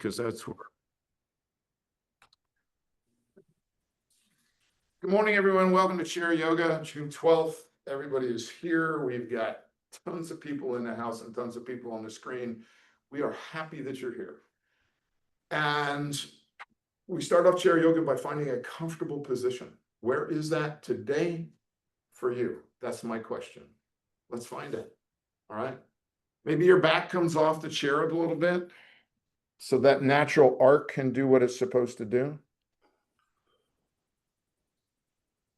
because that's where. Good morning, everyone. Welcome to Chair Yoga, June 12th. Everybody is here. We've got tons of people in the house and tons of people on the screen. We are happy that you're here. And we start off Chair Yoga by finding a comfortable position. Where is that today for you? That's my question. Let's find it. All right. Maybe your back comes off the chair a little bit so that natural arc can do what it's supposed to do.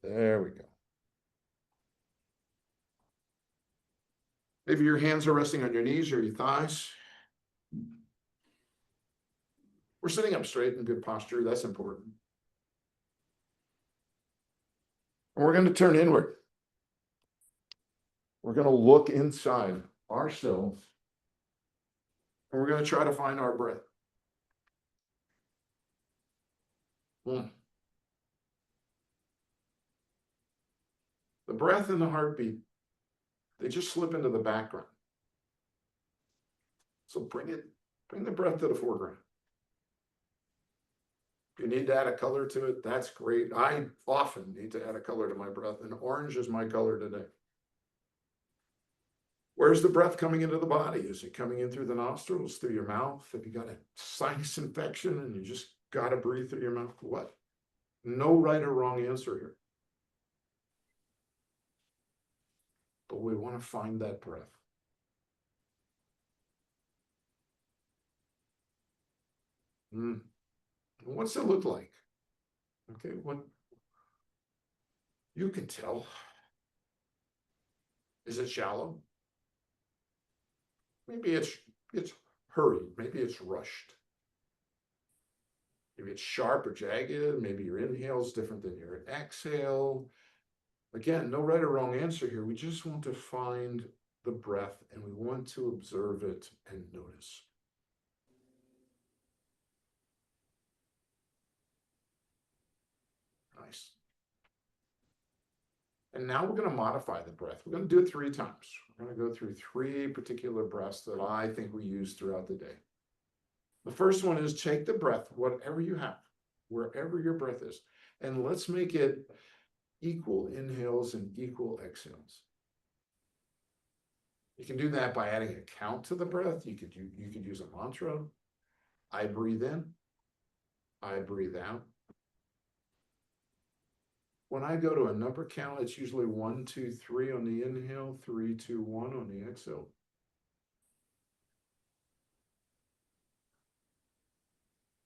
There we go. Maybe your hands are resting on your knees or your thighs. We're sitting up straight in good posture. That's important. And we're going to turn inward. We're going to look inside ourselves. And we're going to try to find our breath. The breath and the heartbeat, they just slip into the background. So bring the breath to the foreground. If you need to add a color to it, that's great. I often need to add a color to my breath, and orange is my color today. Where's the breath coming into the body? Is it coming in through the nostrils, through your mouth? Have you got a sinus infection and you just got to breathe through your mouth? What? No right or wrong answer here. But we want to find that breath. What's it look like? Okay, what you can tell. Is it shallow? Maybe it's hurried. Maybe it's rushed. Maybe it's sharp or jagged. Maybe your inhale is different than your exhale. Again, no right or wrong answer here. We just want to find the breath and we want to observe it and notice. Nice. And now we're going to modify the breath. We're going to do it 3 times. We're going to go through 3 particular breaths that I think we use throughout the day. The first one is take the breath, whatever you have, wherever your breath is, and let's make it equal inhales and equal exhales. You can do that by adding a count to the breath. You could use a mantra. I breathe in. I breathe out. When I go to a number count, it's usually 1, 2, 3 on the inhale, 3, 2, 1 on the exhale.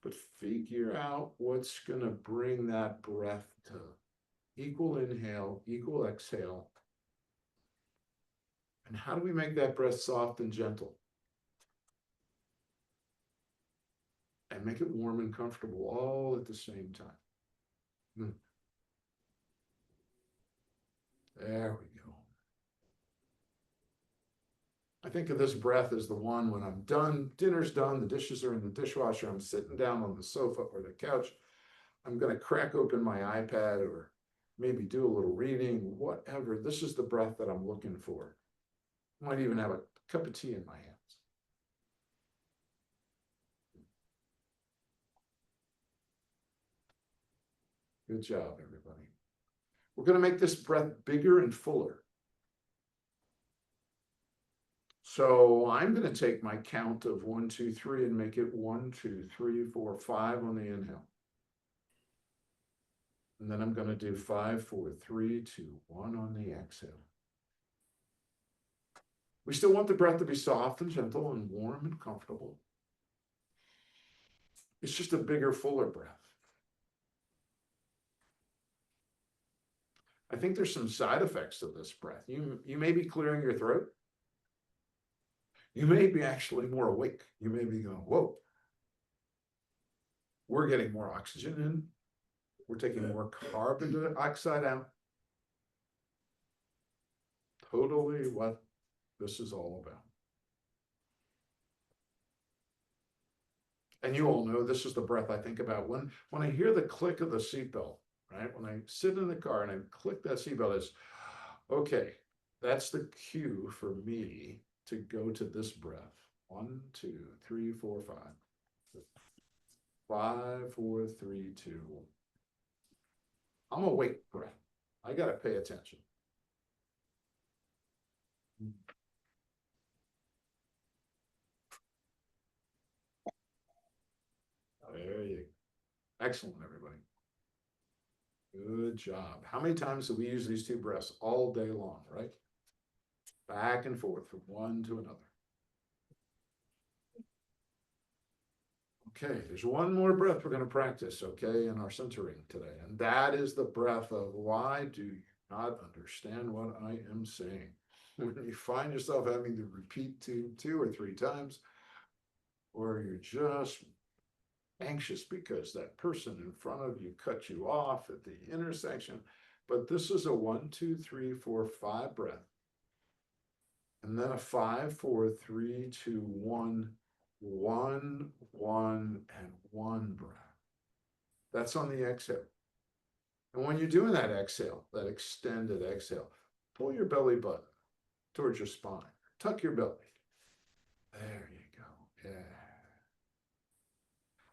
But figure out what's going to bring that breath to equal inhale, equal exhale. And how do we make that breath soft and gentle? And make it warm and comfortable all at the same time. There we go. I think of this breath as the one when I'm done, dinner's done, the dishes are in the dishwasher, I'm sitting down on the sofa or the couch, I'm going to crack open my iPad or maybe do a little reading, whatever. This is the breath that I'm looking for. Might even have a cup of tea in my hands. Good job, everybody. We're going to make this breath bigger and fuller. So I'm going to take my count of 1, 2, 3 and make it 1, 2, 3, 4, 5 on the inhale. And then I'm going to do 5, 4, 3, 2, 1 on the exhale. We still want the breath to be soft and gentle and warm and comfortable. It's just a bigger, fuller breath. I think there's some side effects to this breath. You may be clearing your throat. You may be actually more awake. You may be going, whoa. We're getting more oxygen in. We're taking more carbon dioxide out. Totally what this is all about. And you all know this is the breath I think about when I hear the click of the seatbelt, right? When I sit in the car and I click that seatbelt, it's okay. That's the cue for me to go to this breath. 1, 2, 3, 4, 5. 5, 4, 3, 2. I'm awake breath. I gotta pay attention. There you go. Excellent, everybody. Good job. How many times do we use these two breaths all day long, right? Back and forth from one to another. Okay, there's one more breath we're going to practice, okay, in our centering today. And that is the breath of why do you not understand what I am saying? When you find yourself having to repeat two or three times, or you're just anxious because that person in front of you cut you off at the intersection. But this is a 1, 2, 3, 4, 5 breath. And then a 5, 4, 3, 2, 1, 1, 1, and 1 breath. That's on the exhale. And when you're doing that exhale, that extended exhale, pull your belly button towards your spine. Tuck your belly. There you go. Yeah.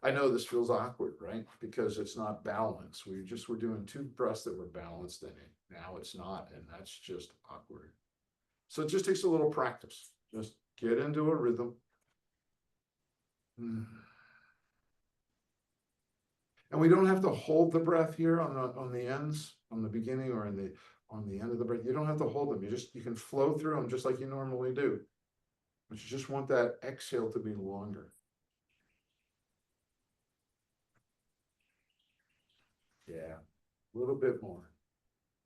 I know this feels awkward, right? Because it's not balanced. We're doing two breaths that were balanced, and now it's not, and that's just awkward. So it just takes a little practice. Just get into a rhythm. And we don't have to hold the breath here on the ends, on the beginning or on the end of the breath. You don't have to hold them. You can flow through them just like you normally do. But you just want that exhale to be longer. Yeah, a little bit more.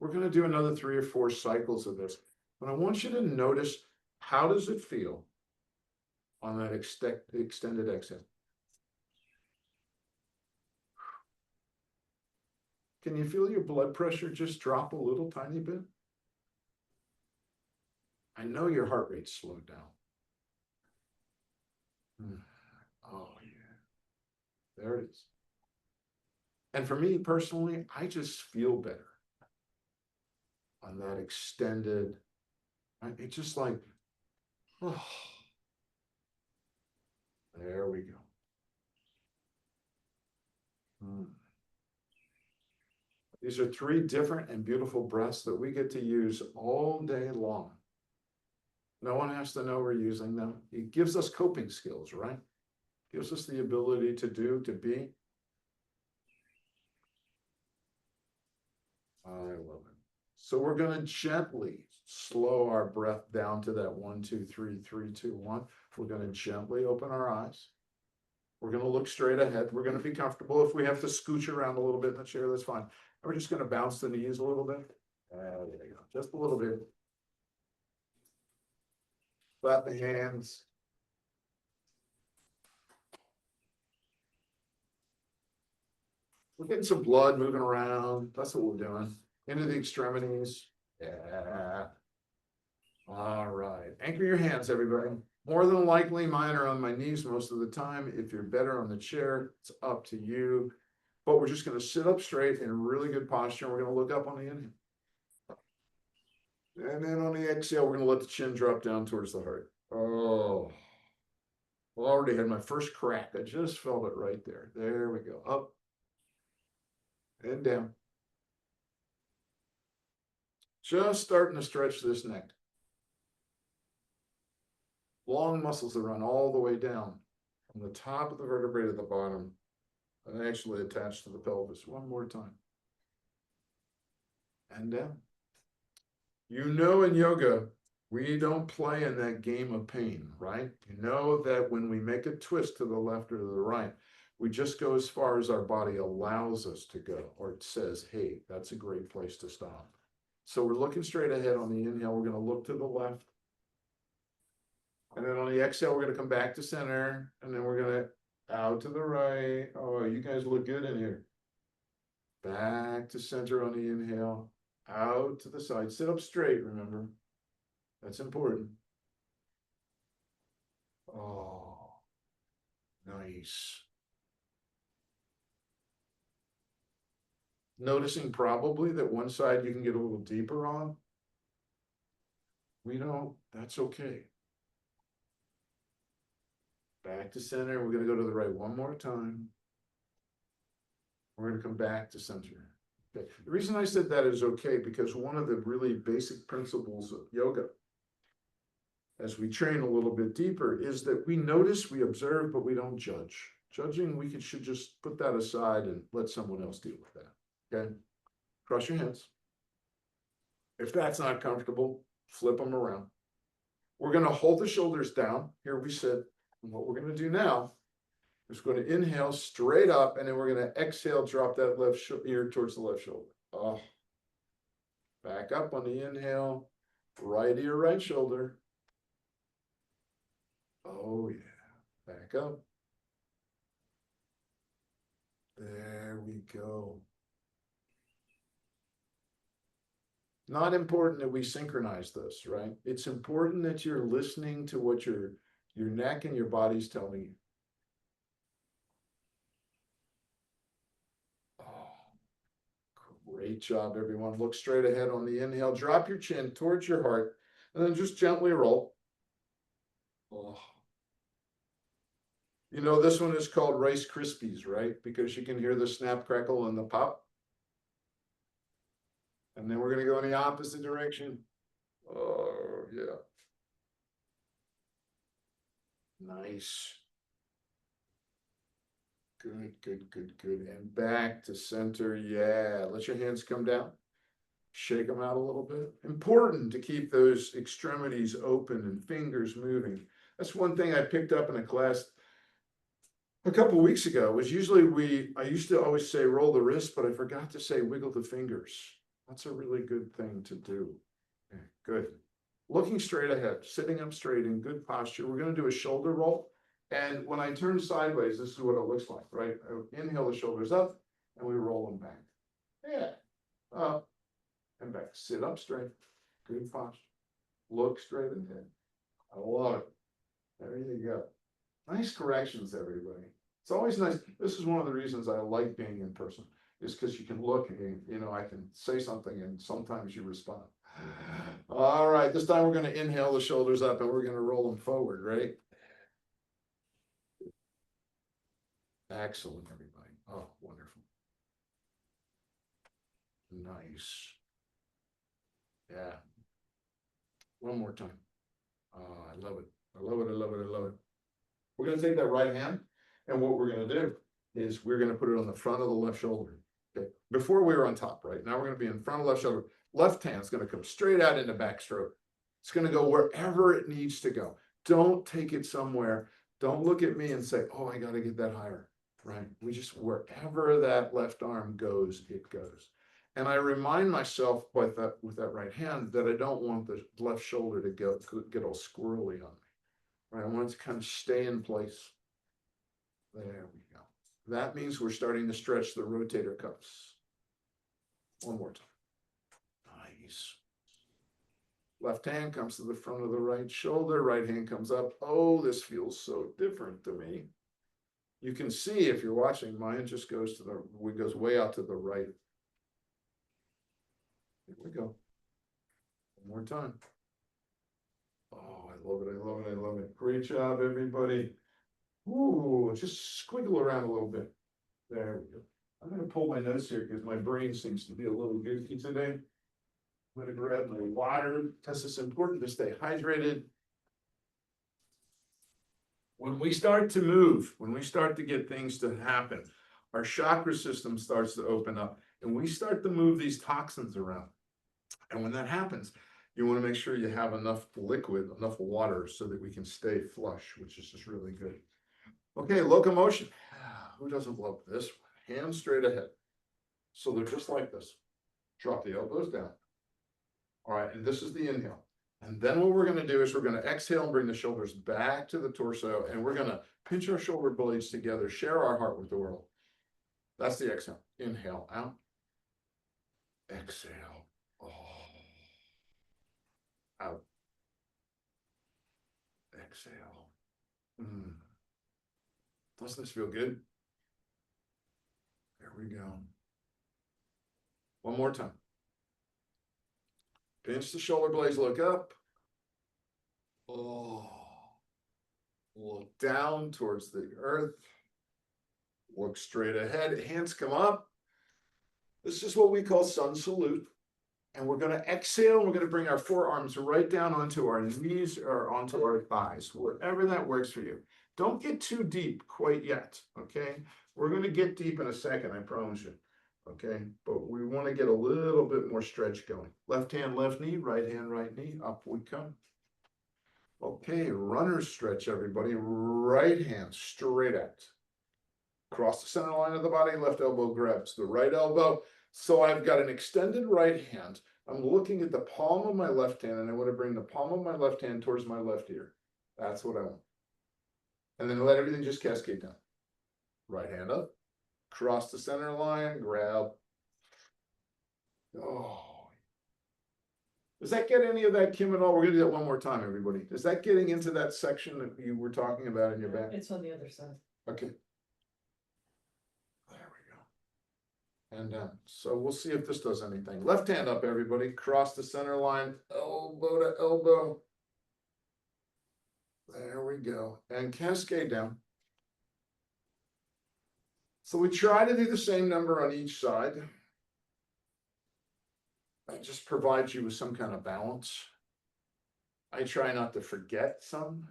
We're going to do another 3 or 4 cycles of this. But I want you to notice, how does it feel on that extended exhale? Can you feel your blood pressure just drop a little tiny bit? I know your heart rate slowed down. Oh, yeah. There it is. And for me personally, I just feel better on that extended. It's just like, oh, there we go. These are 3 different and beautiful breaths that we get to use all day long. No one has to know we're using them. It gives us coping skills, right? Gives us the ability to do, to be. I love it. So we're going to gently slow our breath down to that 1, 2, 3, 3, 2, 1. We're going to gently open our eyes. We're going to look straight ahead. We're going to be comfortable. If we have to scooch around a little bit in the chair, that's fine. We're just going to bounce the knees a little bit. There you go. Just a little bit. Clap the hands. We're getting some blood moving around. That's what we're doing. Into the extremities. Yeah. All right. Anchor your hands, everybody. More than likely, mine are on my knees most of the time. If you're better on the chair, it's up to you. But we're just going to sit up straight in really good posture. We're going to look up on the inhale. And then on the exhale, we're going to let the chin drop down towards the heart. Oh, well, I already had my first crack. I just felt it right there. There we go. Up and down. Just starting to stretch this neck. Long muscles that run all the way down from the top of the vertebrae to the bottom and actually attached to the pelvis. One more time. And down. You know, in yoga, we don't play in that game of pain, right? You know that when we make a twist to the left or to the right, we just go as far as our body allows us to go, or it says, hey, that's a great place to stop. So we're looking straight ahead on the inhale. We're going to look to the left. And then on the exhale, we're going to come back to center. And then we're going to out to the right. Oh, you guys look good in here. Back to center on the inhale. Out to the side. Sit up straight, remember. That's important. Oh, nice. Noticing probably that one side you can get a little deeper on. We don't, that's okay. Back to center. We're going to go to the right one more time. We're gonna come back to center. Okay. The reason I said that is okay, because one of the really basic principles of yoga, as we train a little bit deeper, is that we notice, we observe, but we don't judge. Judging, should just put that aside and let someone else deal with that. Okay? Cross your hands. If that's not comfortable, flip them around. We're going to hold the shoulders down. Here we sit. And what we're going to do now is going to inhale straight up, and then we're going to exhale, drop that left ear towards the left shoulder. Oh. Back up on the inhale, right ear, right shoulder. Oh, yeah. Back up. There we go. Not important that we synchronize this, right? It's important that you're listening to what your neck and your body's telling you. Oh, great job, everyone. Look straight ahead on the inhale. Drop your chin towards your heart, and then just gently roll. Oh. You know, this one is called Rice Krispies, right? Because you can hear the snap, crackle, and the pop. And then we're going to go in the opposite direction. Oh, yeah. Nice. Good, good, good, good. And back to center. Yeah. Let your hands come down. Shake them out a little bit. Important to keep those extremities open and fingers moving. That's one thing I picked up in a class a couple of weeks ago. Was usually I used to always say roll the wrist, but I forgot to say wiggle the fingers. That's a really good thing to do. Okay, good. Looking straight ahead, sitting up straight in good posture. We're going to do a shoulder roll. And when I turn sideways, this is what it looks like, right? I inhale the shoulders up and we roll them back. Yeah. Up and back. Sit up straight. Good posture. Look straight ahead. I love it. There you go. Nice corrections, everybody. It's always nice. This is one of the reasons I like being in person, is because you can look and, I can say something and sometimes you respond. All right, this time we're going to inhale the shoulders up and we're going to roll them forward, right? Excellent, everybody. Oh, wonderful. Nice. Yeah. One more time. Oh, I love it. I love it. I love it. I love it. We're going to take that right hand, and what we're going to do is we're going to put it on the front of the left shoulder. Okay. Before we were on top, right? Now we're going to be in front of the left shoulder. Left hand's going to come straight out into backstroke. It's going to go wherever it needs to go. Don't take it somewhere. Don't look at me and say, oh, I got to get that higher, right? We just, wherever that left arm goes, it goes. And I remind myself with that right hand that I don't want the left shoulder to get all squirrely on me. Right, I want it to kind of stay in place. There we go. That means we're starting to stretch the rotator cuffs. One more time. Nice. Left hand comes to the front of the right shoulder. Right hand comes up. Oh, this feels so different to me. You can see if you're watching, mine just goes way out to the right. Here we go. One more time. Oh, I love it. I love it. I love it. Great job, everybody. Ooh, just squiggle around a little bit. There we go. I'm going to pull my nose here because my brain seems to be a little goofy today. I'm going to grab my water because it's important to stay hydrated. When we start to move, when we start to get things to happen, our chakra system starts to open up and we start to move these toxins around. And when that happens, you want to make sure you have enough liquid, enough water so that we can stay flush, which is just really good. Okay, locomotion. Who doesn't love this one? Hands straight ahead. So they're just like this. Drop the elbows down. All right, and this is the inhale. And then what we're going to do is we're going to exhale and bring the shoulders back to the torso, and we're going to pinch our shoulder blades together, share our heart with the world. That's the exhale. Inhale out. Exhale. Oh. Out. Exhale. Doesn't this feel good? There we go. One more time. Pinch the shoulder blades, look up. Oh. Look down towards the earth. Look straight ahead. Hands come up. This is what we call sun salute. And we're going to exhale, and we're going to bring our forearms right down onto our knees or onto our thighs, wherever that works for you. Don't get too deep quite yet, okay? We're going to get deep in a second, I promise you, okay? But we want to get a little bit more stretch going. Left hand, left knee, right hand, right knee, up we come. Okay, runner stretch, everybody. Right hand straight out. Cross the center line of the body, left elbow grabs the right elbow. So I've got an extended right hand. I'm looking at the palm of my left hand, and I want to bring the palm of my left hand towards my left ear. That's what I want. And then let everything just cascade down. Right hand up, cross the center line, grab. Oh. Does that get any of that, Kim, at all? We're going to do that one more time, everybody. Is that getting into that section that you were talking about in your back? It's on the other side. Okay. There we go. And down. So we'll see if this does anything. Left hand up, everybody. Cross the center line, elbow to elbow. There we go. And cascade down. So we try to do the same number on each side. That just provides you with some kind of balance. I try not to forget some.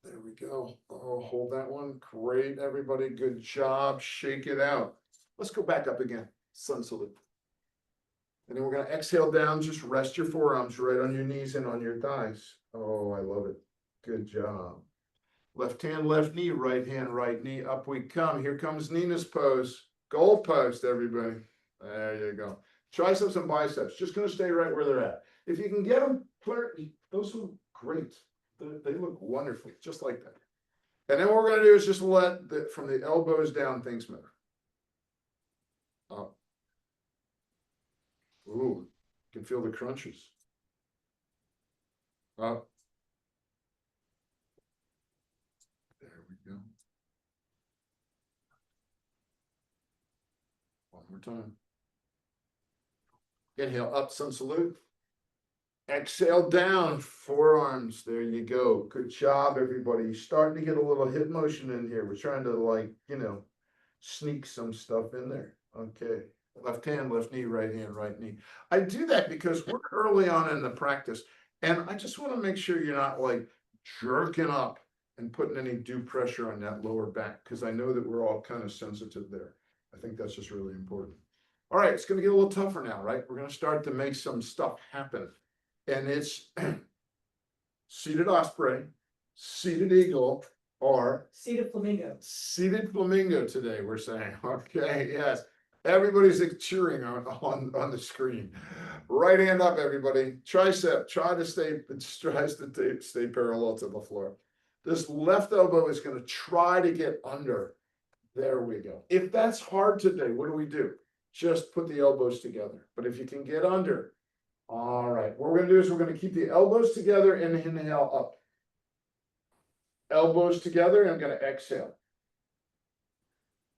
There we go. Oh, hold that one. Great, everybody. Good job. Shake it out. Let's go back up again. Sun salute. And then we're going to exhale down. Just rest your forearms right on your knees and on your thighs. Oh, I love it. Good job. Left hand, left knee, right hand, right knee. Up we come. Here comes Nina's pose. Goal post, everybody. There you go. Triceps and biceps. Just going to stay right where they're at. If you can get them, those look great. They look wonderful, just like that. And then what we're going to do is just let from the elbows down, things move. Up. Ooh, you can feel the crunches. Up. There we go. One more time. Inhale, up, sun salute. Exhale down, forearms. There you go. Good job, everybody. You're starting to get a little hip motion in here. We're trying to, sneak some stuff in there. Okay. Left hand, left knee, right hand, right knee. I do that because we're early on in the practice, and I just want to make sure you're not jerking up and putting any due pressure on that lower back, because I know that we're all kind of sensitive there. I think that's just really important. All right, it's going to get a little tougher now, right? We're going to start to make some stuff happen. And it's seated osprey, seated eagle, or Seated flamingo. Seated flamingo today, we're saying. Okay, yes. Everybody's cheering on the screen. Right hand up, everybody. Tricep, tries to stay parallel to the floor. This left elbow is going to try to get under. There we go. If that's hard today, what do? Just put the elbows together. But if you can get under, all right. What we're going to do is we're going to keep the elbows together and inhale up. Elbows together, and I'm going to exhale.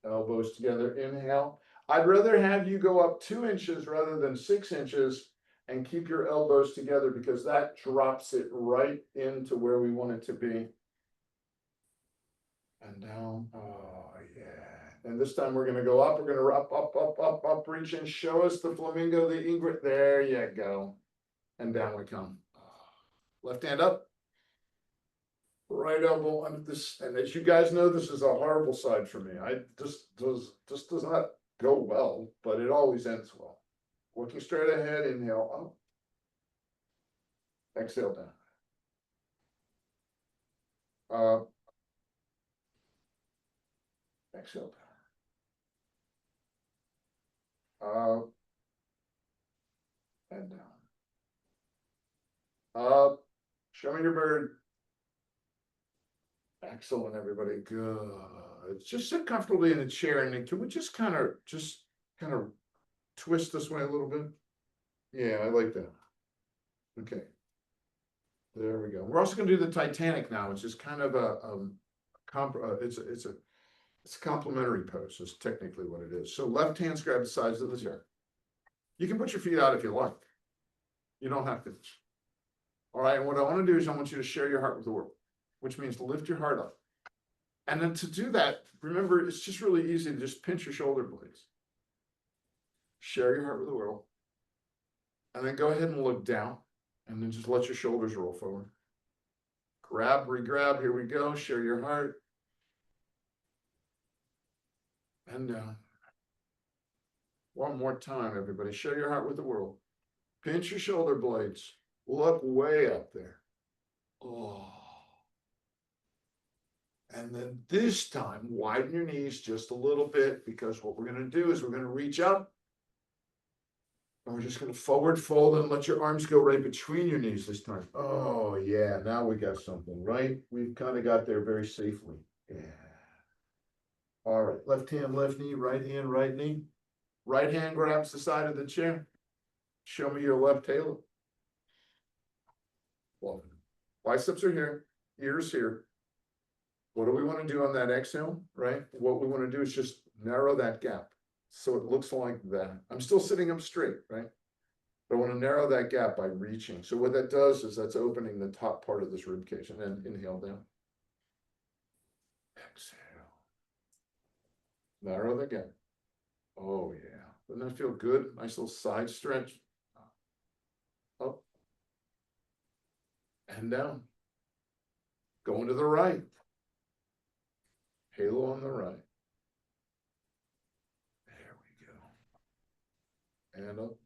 Elbows together, inhale. I'd rather have you go up 2 inches rather than 6 inches and keep your elbows together, because that drops it right into where we want it to be. And down. Oh, yeah. And this time we're going to go up. We're going to up, reach and show us the flamingo, the ingrid. There you go. And down we come. Left hand up. Right elbow under this. And as you guys know, this is a horrible side for me. This does not go well, but it always ends well. Looking straight ahead, inhale up. Exhale down. Exhale down. Up and down. Up. Show me your bird. Excellent, everybody. Good. Just sit comfortably in the chair, and then can we just kind of twist this way a little bit? Yeah, I like that. Okay. There we go. We're also going to do the Titanic now, which is kind of it's a complementary pose. Is technically what it is. So left hands grab the sides of the chair. You can put your feet out if you like. You don't have to. All right. And what I want to do is I want you to share your heart with the world, which means to lift your heart up And then to do that, remember, it's just really easy to just pinch your shoulder blades. Share your heart with the world. And then go ahead and look down, and then just let your shoulders roll forward. Grab, re-grab, here we go, share your heart. And down. One more time, everybody, share your heart with the world. Pinch your shoulder blades, look way up there. Oh. And then this time, widen your knees just a little bit, because what we're going to do is we're going to reach up. And we're just going to forward fold and let your arms go right between your knees this time. Oh, yeah. Now we got something, right? We've kind of got there very safely. Yeah. All right. Left hand, left knee, right hand, right knee. Right hand grabs the side of the chair. Show me your left halo. Well, biceps are here, ears here. What do we want to do on that exhale, right? What we want to do is just narrow that gap. So it looks like that. I'm still sitting up straight, right? But I want to narrow that gap by reaching. So what that does is that's opening the top part of this rib cage, and then inhale down. Exhale. Narrow the gap. Oh yeah. Doesn't that feel good? Nice little side stretch. Up. And down. Going to the right. Halo on the right. There we go. And up.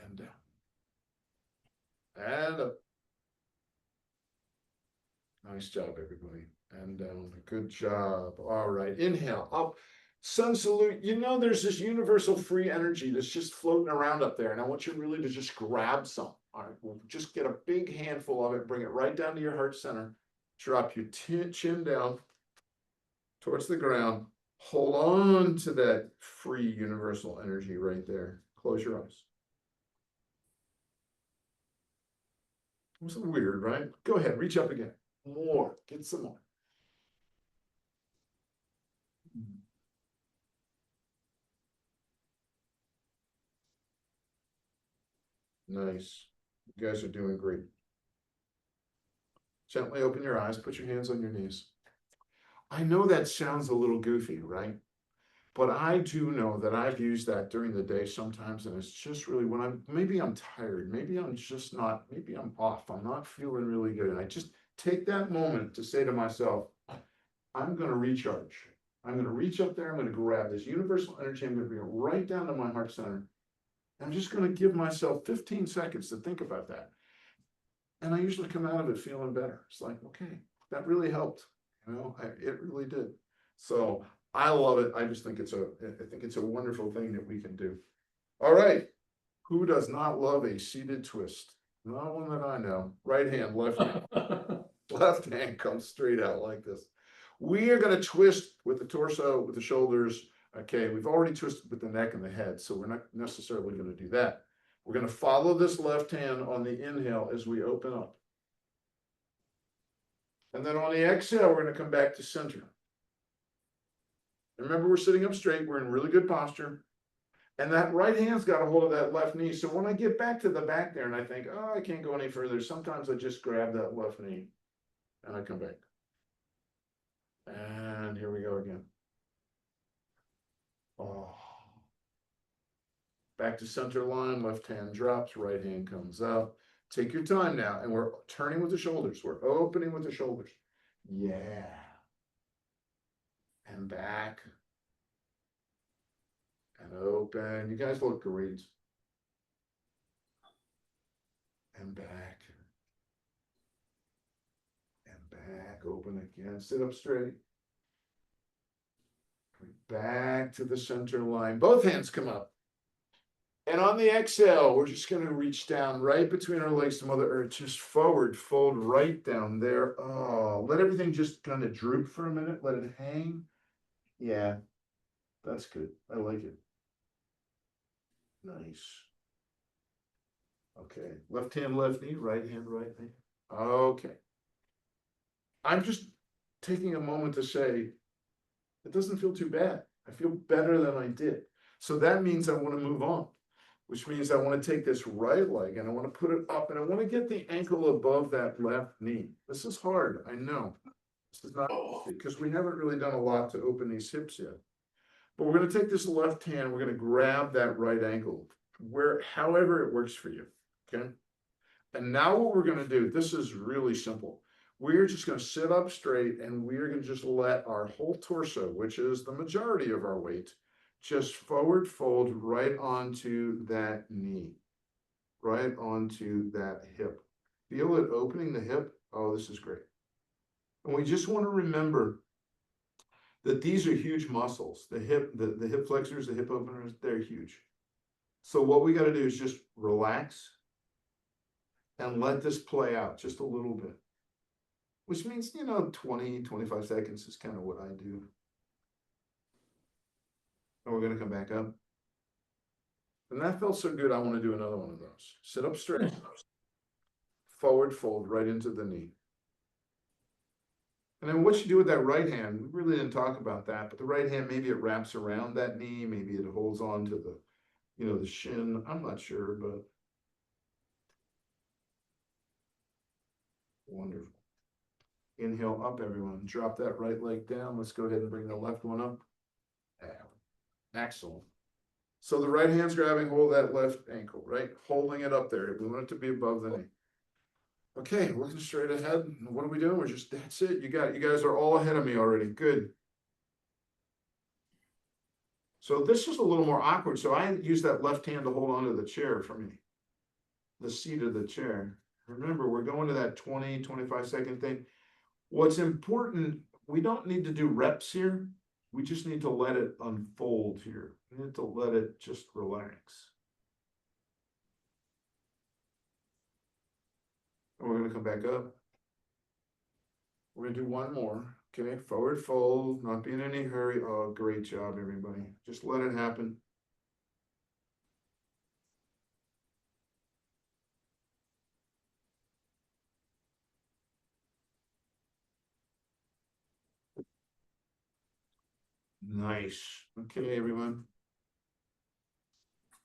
And down. And up. Nice job, everybody. And down. Good job. All right. Inhale. Up. Sun salute. You know, there's this universal free energy that's just floating around up there. And I want you really to just grab some. All right. We'll just get a big handful of it. Bring it right down to your heart center. Drop your chin down towards the ground. Hold on to that free universal energy right there. Close your eyes. It was weird, right? Go ahead, reach up again. More, get some more. Nice. You guys are doing great. Gently open your eyes, put your hands on your knees. I know that sounds a little goofy, right? But I do know that I've used that during the day sometimes, and it's just really when maybe I'm tired, maybe I'm just not, maybe I'm off, I'm not feeling really good. And I just take that moment to say to myself, I'm going to recharge. I'm going to reach up there. I'm going to grab this universal energy. I'm going to bring it right down to my heart center. I'm just going to give myself 15 seconds to think about that. And I usually come out of it feeling better. It's like, okay, that really helped. You know, it really did. So I love it. I just think it's a wonderful thing that we can do. All right. Who does not love a seated twist? Not one that I know. Right hand, left hand. Left hand comes straight out like this. We are going to twist with the torso, with the shoulders. Okay, we've already twisted with the neck and the head, so we're not necessarily going to do that. We're going to follow this left hand on the inhale as we open up. And then on the exhale, we're going to come back to center. Remember, we're sitting up straight. We're in really good posture. And that right hand's got a hold of that left knee. So when I get back to the back there and I think, oh, I can't go any further, sometimes I just grab that left knee and I come back. And here we go again. Oh. Back to center line, left hand drops, right hand comes up. Take your time now, and we're turning with the shoulders. We're opening with the shoulders. Yeah. And back. And open. You guys look great. And back. And back. Open again. Sit up straight. Back to the center line. Both hands come up. And on the exhale, we're just going to reach down right between our legs to Mother Earth, just forward, fold right down there. Oh, let everything just kind of droop for a minute. Let it hang. Yeah, that's good. I like it. Nice. Okay, left hand, left knee, right hand, right knee. Okay. I'm just taking a moment to say, it doesn't feel too bad. I feel better than I did. So that means I want to move on. which means I want to take this right leg and I want to put it up and I want to get the ankle above that left knee. This is hard, I know. This is not because we haven't really done a lot to open these hips yet. But we're going to take this left hand, we're going to grab that right ankle, however it works for you, okay? And now what we're going to do, this is really simple. We're just going to sit up straight and we're going to just let our whole torso, which is the majority of our weight, just forward fold right onto that knee, right onto that hip. Feel it opening the hip. Oh, this is great. And we just want to remember that these are huge muscles. The hip flexors, the hip openers, they're huge. So what we got to do is just relax and let this play out just a little bit, which means, 20, 25 seconds is kind of what I do. And we're going to come back up. And that felt so good, I want to do another one of those. Sit up straight, forward fold right into the knee. And then what you do with that right hand, we really didn't talk about that, but the right hand, maybe it wraps around that knee, maybe it holds on to the, the shin. I'm not sure, but wonderful. Inhale up, everyone. Drop that right leg down. Let's go ahead and bring the left one up. Excellent. So the right hand's grabbing hold of that left ankle, right? Holding it up there. We want it to be above the knee. Okay, looking straight ahead. What are we doing? That's it. You guys are all ahead of me already. Good. So this is a little more awkward. So I use that left hand to hold onto the chair for me. The seat of the chair. Remember, we're going to that 20, 25 second thing. What's important, we don't need to do reps here. We just need to let it unfold here. We need to let it just relax. And we're going to come back up. We're going to do one more. Okay, forward fold, not be in any hurry. Oh, great job, everybody. Just let it happen. Nice. Okay, everyone.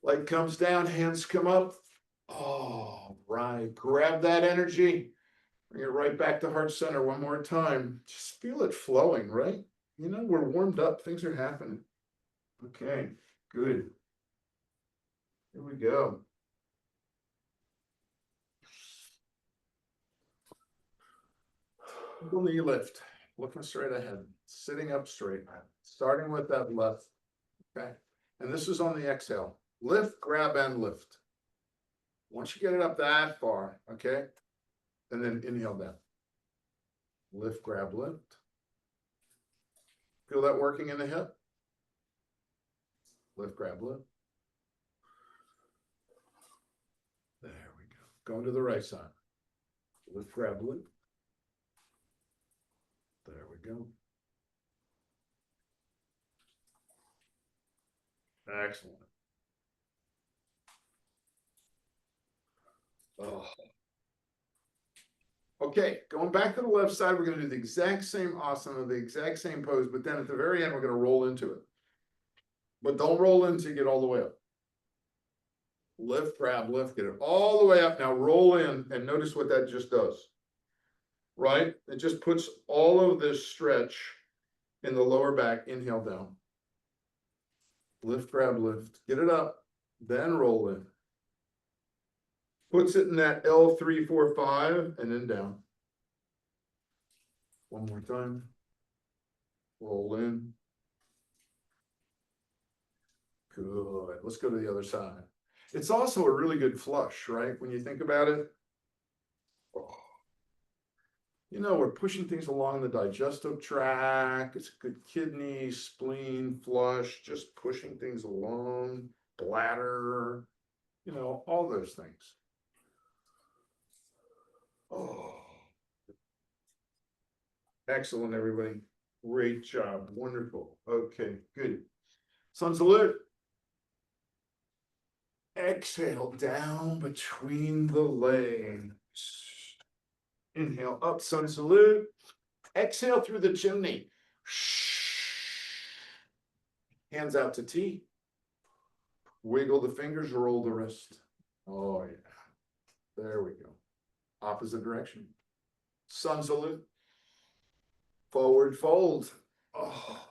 Leg comes down, hands come up. Oh, right. Grab that energy. Bring it right back to heart center one more time. Just feel it flowing, right? We're warmed up. Things are happening. Okay, good. Here we go. Single knee lift. Looking straight ahead. Sitting up straight. Starting with that left. Okay. And this is on the exhale. Lift, grab, and lift. Once you get it up that far, okay, and then inhale down. Lift, grab, lift. Feel that working in the hip? Lift, grab, lift. There we go. Going to the right side. Lift, grab, lift. There we go. Excellent. Oh. Okay, going back to the left side, we're going to do the exact same asana, the exact same pose, but then at the very end, we're going to roll into it. But don't roll in until you get all the way up. Lift, grab, lift, get it all the way up. Now roll in and notice what that just does. Right? It just puts all of this stretch in the lower back. Inhale down. Lift, grab, lift. Get it up. Then roll in. Puts it in that L3, 4, 5, and then down. One more time. Roll in. Good. Let's go to the other side. It's also a really good flush, right? When you think about it. Oh. We're pushing things along the digestive tract. It's a good kidney, spleen, flush, just pushing things along, bladder, all those things. Oh, excellent, everybody. Great job. Wonderful. Okay, good. Sun salute. Exhale down between the legs. Inhale up, sun salute. Exhale through the chimney. Hands out to T. Wiggle the fingers, roll the wrist. Oh, yeah. There we go. Opposite direction. Sun salute. Forward fold. Oh,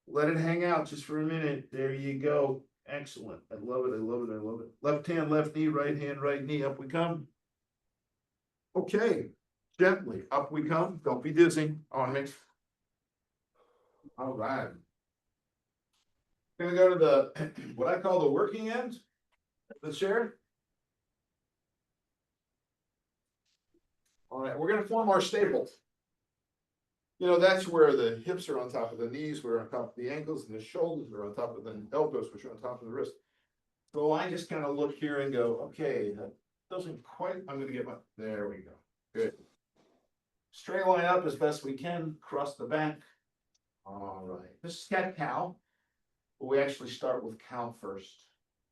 let it hang out just for a minute. There you go. Excellent. I love it. I love it. I love it. Left hand, left knee, right hand, right knee. Up we come. Okay. Gently. Up we come. Don't be dizzy on me. All right. Gonna go to the what I call the working end of the chair. All right, we're gonna form our staple. You know, that's where the hips are on top of the knees, we're on top of the ankles, and the shoulders are on top of the elbows, which are on top of the wrist. So I just kind of look here and go, okay, that doesn't quite, I'm gonna get my, there we go. Good. Straight line up as best we can, cross the back. All right, this is cat cow. But we actually start with cow first.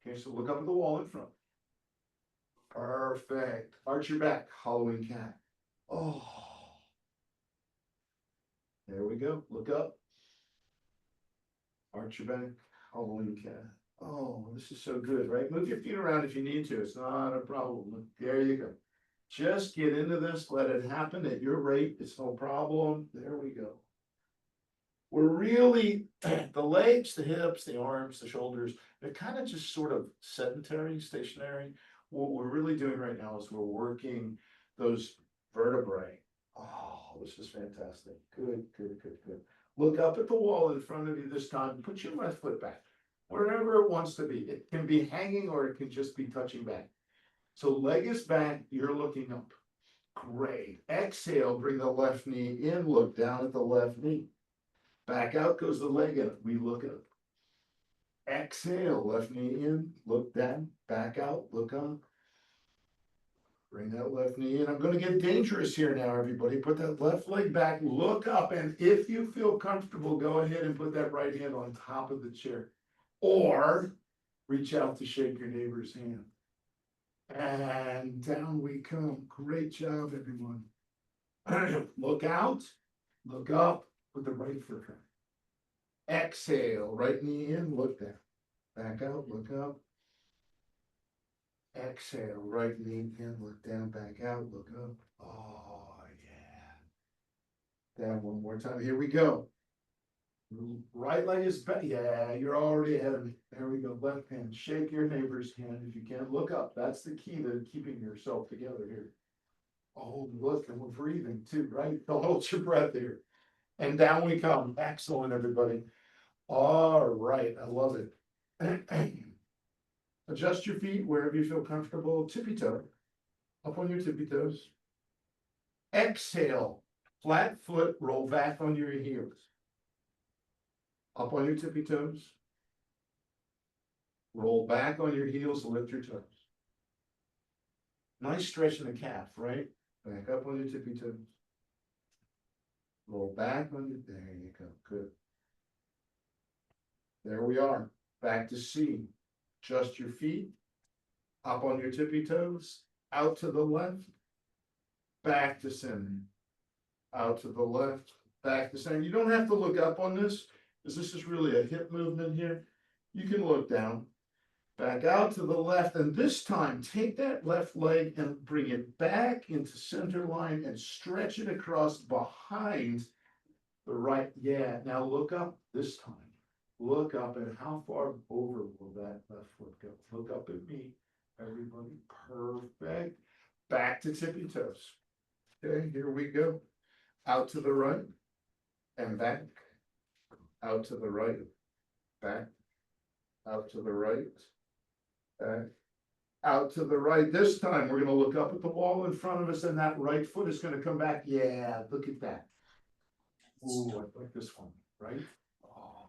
Okay, so look up at the wall in front. Perfect. Arch your back, hollowing cat. Oh. There we go. Look up. Arch your back, hollowing cat. Oh, this is so good, right? Move your feet around if you need to. It's not a problem. There you go. Just get into this. Let it happen at your rate. It's no problem. There we go. We're really, the legs, the hips, the arms, the shoulders, they're kind of just sort of sedentary, stationary. What we're really doing right now is we're working those vertebrae. Oh, this is fantastic. Good, good, good, good. Look up at the wall in front of you this time. Put your left foot back, wherever it wants to be. It can be hanging or it can just be touching back. So leg is back, you're looking up. Great. Exhale, bring the left knee in, look down at the left knee. Back out goes the leg up. We look up. Exhale, left knee in, look down, back out, look up. Bring that left knee in. I'm going to get dangerous here now, everybody. Put that left leg back, look up, and if you feel comfortable, go ahead and put that right hand on top of the chair. Or reach out to shake your neighbor's hand. And down we come. Great job, everyone. Look out, look up with the right foot. Exhale, right knee in, look down. Back out, look up. Exhale, right knee in, look down, back out, look up. Oh, yeah. Down one more time. Here we go. Right leg is back. Yeah, you're already ahead of me. There we go. Left hand. Shake your neighbor's hand if you can. Look up. That's the key to keeping yourself together here. Oh, look, and we're breathing too, right? Don't hold your breath here. And down we come. Excellent, everybody. All right, I love it. Adjust your feet wherever you feel comfortable. Tippy toe. Up on your tippy toes. Exhale. Flat foot, roll back on your heels. Up on your tippy toes. Roll back on your heels, lift your toes. Nice stretch in the calf, right? Back up on your tippy toes. Roll back on your, there you go, good. There we are, back to C. Adjust your feet, up on your tippy toes, out to the left, back to center. Out to the left, back to center. You don't have to look up on this, because this is really a hip movement here. You can look down, back out to the left, and this time take that left leg and bring it back into center line and stretch it across behind the right. Yeah, now look up this time. Look up, and how far over will that left foot go? Look up at me, everybody. Perfect. Back to tippy toes. Okay, here we go. Out to the right and back. Out to the right, back. Out to the right, back. Out to the right. This time we're going to look up at the wall in front of us, and that right foot is going to come back. Yeah, look at that. Ooh, I like this one, right? Oh.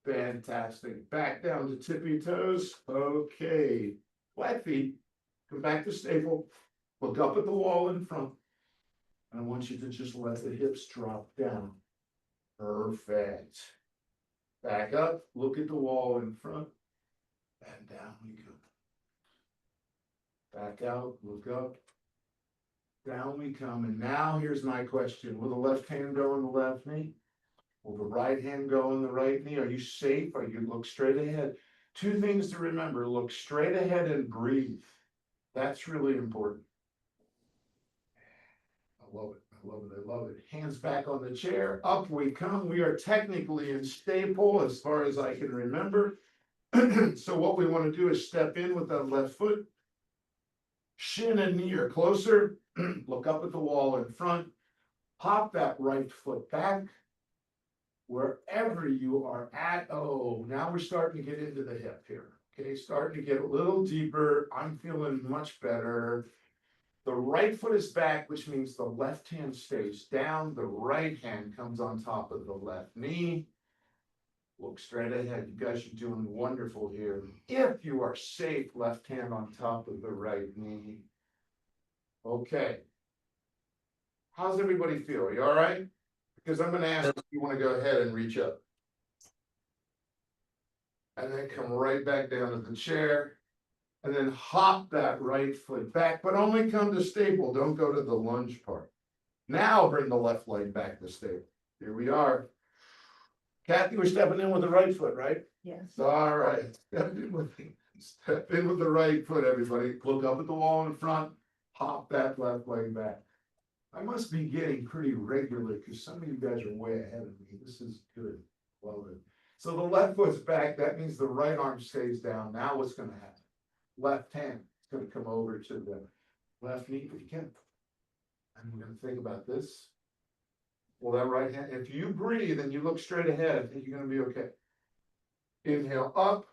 Fantastic. Back down to tippy toes. Okay. Flat feet. Come back to staple. Look up at the wall in front. And I want you to just let the hips drop down. Perfect. Back up. Look at the wall in front. And down we go. Back out. Look up. Down we come. And now here's my question. Will the left hand go on the left knee? Will the right hand go on the right knee? Are you safe? Are you look straight ahead? Two things to remember, look straight ahead and breathe. That's really important. I love it, I love it, I love it. Hands back on the chair, up we come. We are technically in staple as far as I can remember. So what we want to do is step in with that left foot. Shin and knee are closer. Look up at the wall in front. Pop that right foot back. Wherever you are at, oh, now we're starting to get into the hip here. Okay, starting to get a little deeper. I'm feeling much better. The right foot is back, which means the left hand stays down. The right hand comes on top of the left knee. Look straight ahead. You guys are doing wonderful here. If you are safe, left hand on top of the right knee. Okay. How's everybody feel? Are you all right? Because I'm going to ask if you want to go ahead and reach up. And then come right back down to the chair. And then hop that right foot back, but only come to staple. Don't go to the lunge part. Now bring the left leg back to staple. Here we are. Kathy, we're stepping in with the right foot, right? Yes. All right. Step in with the right foot, everybody. Look up at the wall in front. Hop that left leg back. I must be getting pretty regular because some of you guys are way ahead of me. This is good. Love it. So the left foot's back. That means the right arm stays down. Now what's going to happen? Left hand is going to come over to the left knee if you can. And we're going to think about this. Well, that right hand, if you breathe and you look straight ahead, you're going to be okay. Inhale up.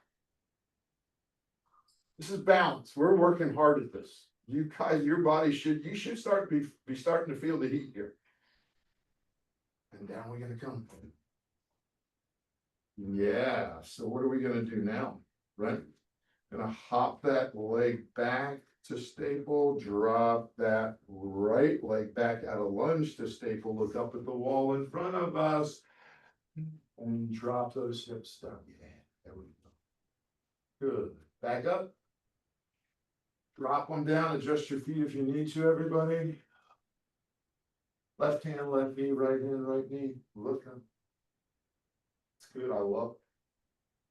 This is balance. We're working hard at this. You guys, your body you should start be starting to feel the heat here. And down we're going to come. Yeah. So what are we going to do now? Right? Gonna hop that leg back to staple, drop that right leg back out of lunge to staple, look up at the wall in front of us, and drop those hips down. Yeah, there we go. Good. Back up. Drop them down, adjust your feet if you need to, everybody. Left hand, left knee, right hand, right knee. Look up. It's good, I love it.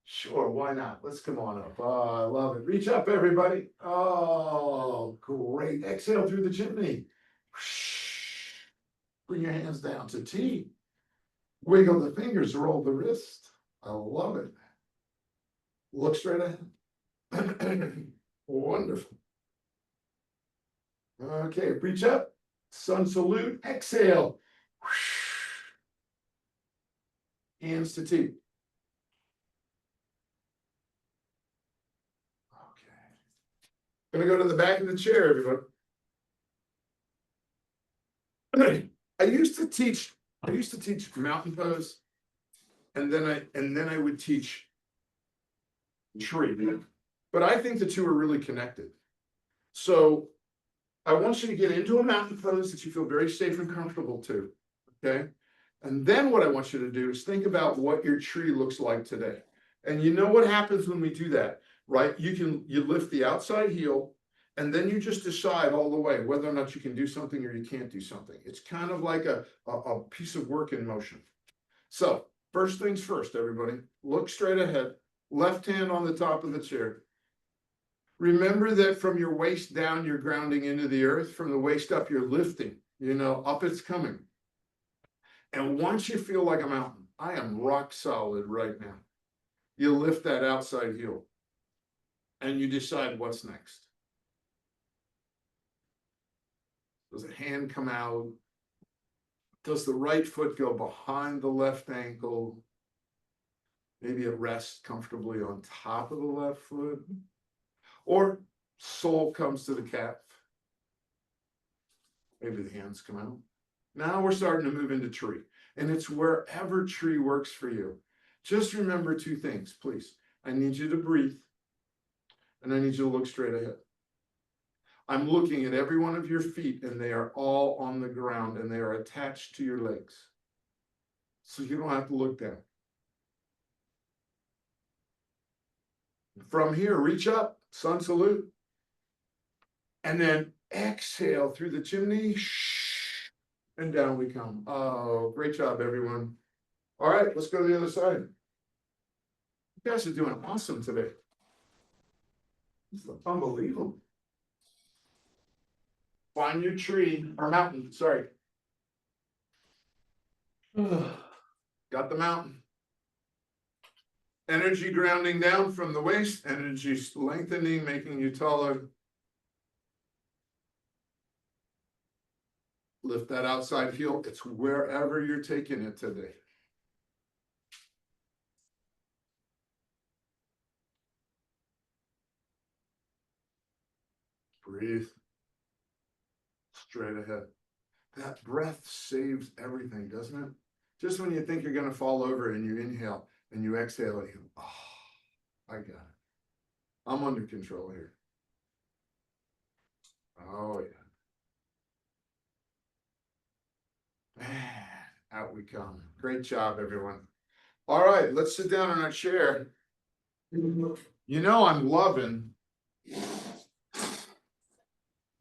Sure, why not? Let's come on up. Oh, I love it. Reach up, everybody. Oh, great. Exhale through the chimney. Bring your hands down to T. Wiggle the fingers, roll the wrist. I love it. Look straight ahead. Wonderful. Okay, reach up. Sun salute. Exhale. Hands to T. Gonna go to the back of the chair, everyone. I used to teach mountain pose, and then I would teach tree. But I think the two are really connected. So I want you to get into a mountain pose that you feel very safe and comfortable to. Okay. And then what I want you to do is think about what your tree looks like today. And you know what happens when we do that? Right? You lift the outside heel and then you just decide all the way whether or not you can do something or you can't do something. It's kind of like a piece of work in motion. So first things first, everybody, look straight ahead, left hand on the top of the chair. Remember that from your waist down, you're grounding into the earth. From the waist up, you're lifting, up it's coming. And once you feel like a mountain, I am rock solid right now. You lift that outside heel and you decide what's next. Does a hand come out? Does the right foot go behind the left ankle? Maybe it rests comfortably on top of the left foot. Or sole comes to the calf. Maybe the hands come out. Now we're starting to move into tree. And it's wherever tree works for you. Just remember two things, please. I need you to breathe. And I need you to look straight ahead. I'm looking at every one of your feet and they are all on the ground and they are attached to your legs. So you don't have to look down. From here, reach up, sun salute. And then exhale through the chimney. And down we come. Oh, great job, everyone. All right, let's go to the other side. You guys are doing awesome today. It's unbelievable. Find your tree or mountain, sorry. Got the mountain. Energy grounding down from the waist, energy lengthening, making you taller. Lift that outside heel. It's wherever you're taking it today. Breathe. Straight ahead. That breath saves everything, doesn't it? Just when you think you're going to fall over and you inhale and you exhale and you, oh, I got it. I'm under control here. Oh, yeah. Man, out we come. Great job, everyone. All right, let's sit down in our chair. You know, I'm loving. You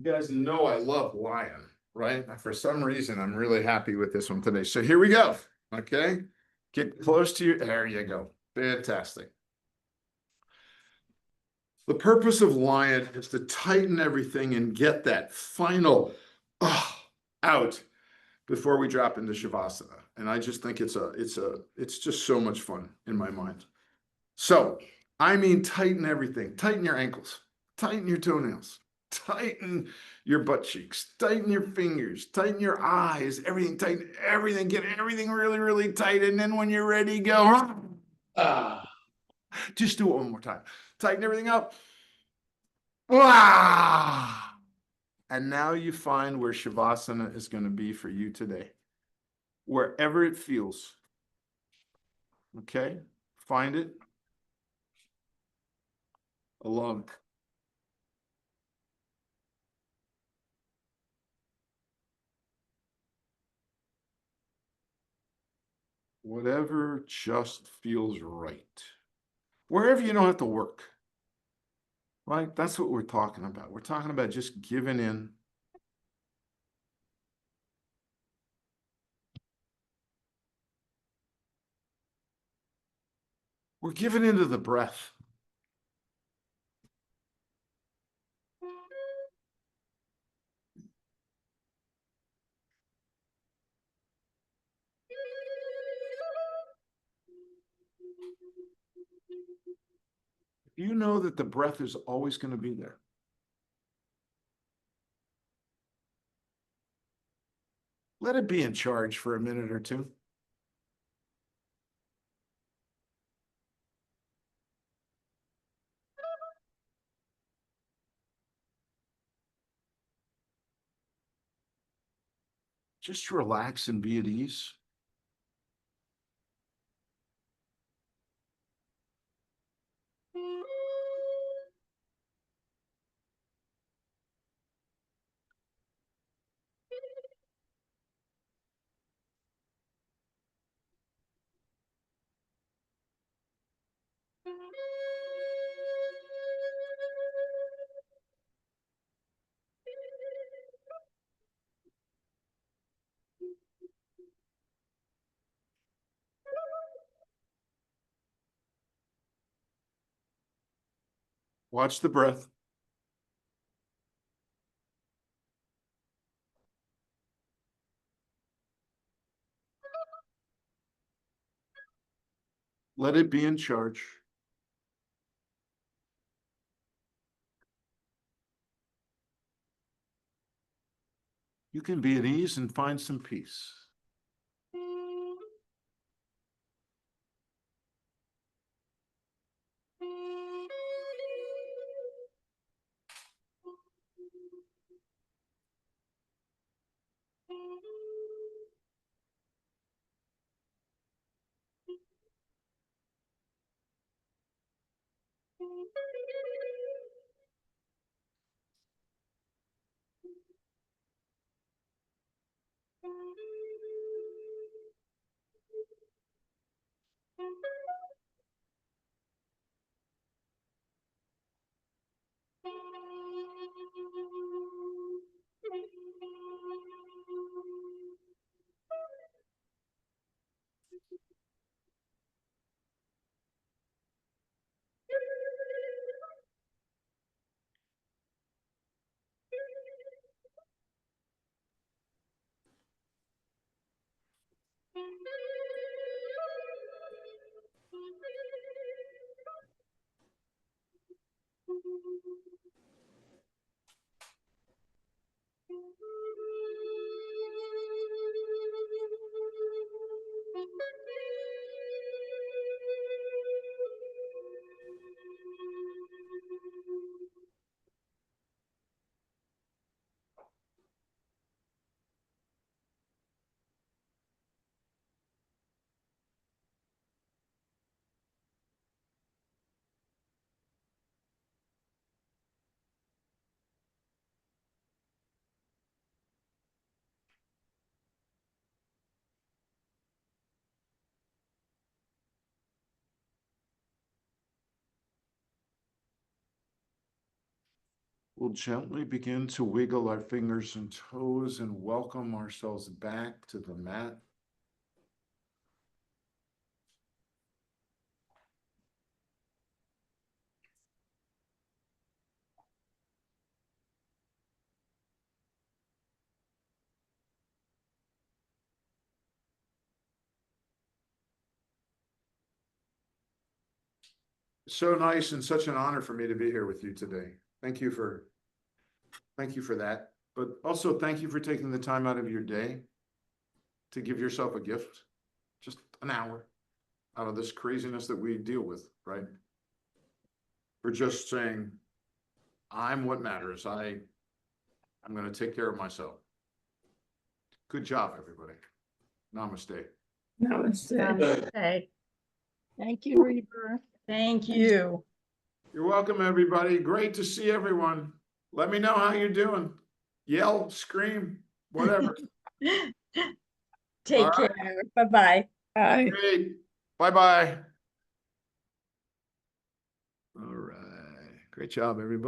guys know I love lion, right? For some reason, I'm really happy with this one today. So here we go. Okay. Get close to you. There you go. Fantastic. The purpose of lion is to tighten everything and get that final out before we drop into Shavasana. And I just think it's just so much fun in my mind. So, I mean, tighten everything. Tighten your ankles, tighten your toenails, tighten your butt cheeks, tighten your fingers, tighten your eyes, everything, tighten everything, get everything really, really tight. And then when you're ready, go. Just do it one more time. Tighten everything up. And now you find where Shavasana is going to be for you today. Wherever it feels. Okay? Find it. Alone. Whatever just feels right. Wherever you don't have to work. Right? That's what we're talking about. We're talking about just giving in. We're giving into the breath. You know that the breath is always going to be there. Let it be in charge for a minute or two. Just relax and be at ease. Watch the breath. Let it be in charge. You can be at ease and find some peace. we'll gently begin to wiggle our fingers and toes and welcome ourselves back to the mat. So nice and such an honor for me to be here with you today. Thank you for that. But also thank you for taking the time out of your day to give yourself a gift, just an hour out of this craziness that we deal with, right? For just saying, I'm what matters. I'm going to take care of myself. Good job, everybody. Namaste. Namaste. Namaste. Thank you, Reber. Thank you. You're welcome, everybody. Great to see everyone. Let me know how you're doing. Yell, scream, whatever. Take All right. care. Bye-bye. Bye. Great. Bye-bye. All right. Great job, everybody.